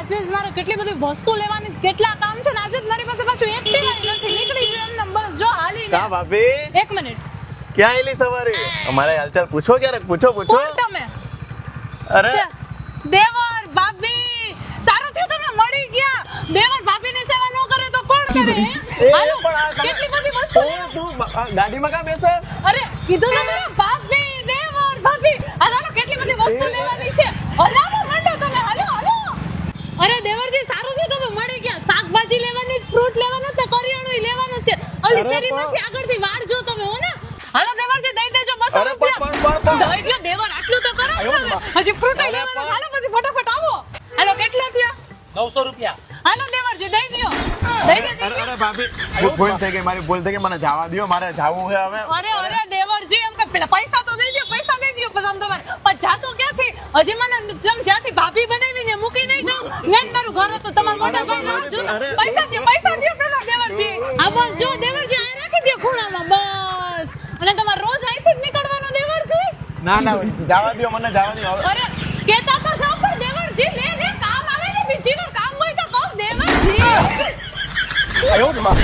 આજે જ મારે કેટલી બધી વસ્તુ લેવાની, કેટલા કામ છે ને આજે જ મારી પાસે પાછું એક્ટિવા નથી, નીકળી ગયું એમને બસ જો હાલીને. કા ભાભી? એક મિનિટ. ક્યાં આયેલી સવારે? અમારે હાલચાલ પૂછો ક્યારેક, પૂછો. કોણ તમે? અરે દેવર ભાભી, સારું થયું તમે મળી ગયા. દેવર ભાભીની સેવા ન કરે તો કોણ કરે? હાલો, કેટલી બધી વસ્તુ તું ગાડીમાં કા બેસે? અરે કીધું તો ખરા, ભાભી દેવર ભાભી, હાલો કેટલી બધી વસ્તુ લેવાની છે. હલાવો માંડો તમે, હાલો. અરે દેવરજી સારું થયું તમે મળી ગયા. શાકભાજી લેવાની, ફ્રૂટ લેવાનું તે કરિયાણું લેવાનું છે. ઓલી શેરીમાંથી આગળથી વાળ જો તમે હો ને. હાલો દેવરજી દઈ દેજો 200 રૂપિયા. દઈ દો દેવર, આટલું તો કરો તમે. હજી ફ્રૂટ લેવાનું, હાલો પછી ફટાફટ આવો. હાલો કેટલા થયા? 900 રૂપિયા. હાલો દેવરજી દઈ દો. દઈ દે. અરે ભાભી, ભૂલ થઈ ગઈ, મારી ભૂલ થઈ ગઈ, મને જવા દ્યો, મારે જાવું છે હવે. અરે દેવરજી એમ કે પેલા પૈસા તો દઈ દો, પૈસા દઈ દો પછી તમારે. પણ જાસો ક્યાંથી? હજી મને જેમ જ્યાંથી ભાભી બનાવીને મૂકી નહીં જાવ ને મારું ઘર હતું, તમારા મોટા ભાઈ ના જો પૈસા દો પેલા દેવરજી. આ બસ જો દેવરજી આ રાખી દો ખૂણામાં બસ. અને તમારે રોજ અહીંથી જ નીકળવાનું દેવરજી. ના જવા દ્યો, મને જવા દ્યો હવે. અરે કેતા તો જાવ પણ દેવરજી લે કામ આવે ને બીજી વાર કામ હોય તો કહો દેવરજી. આયો જ માં.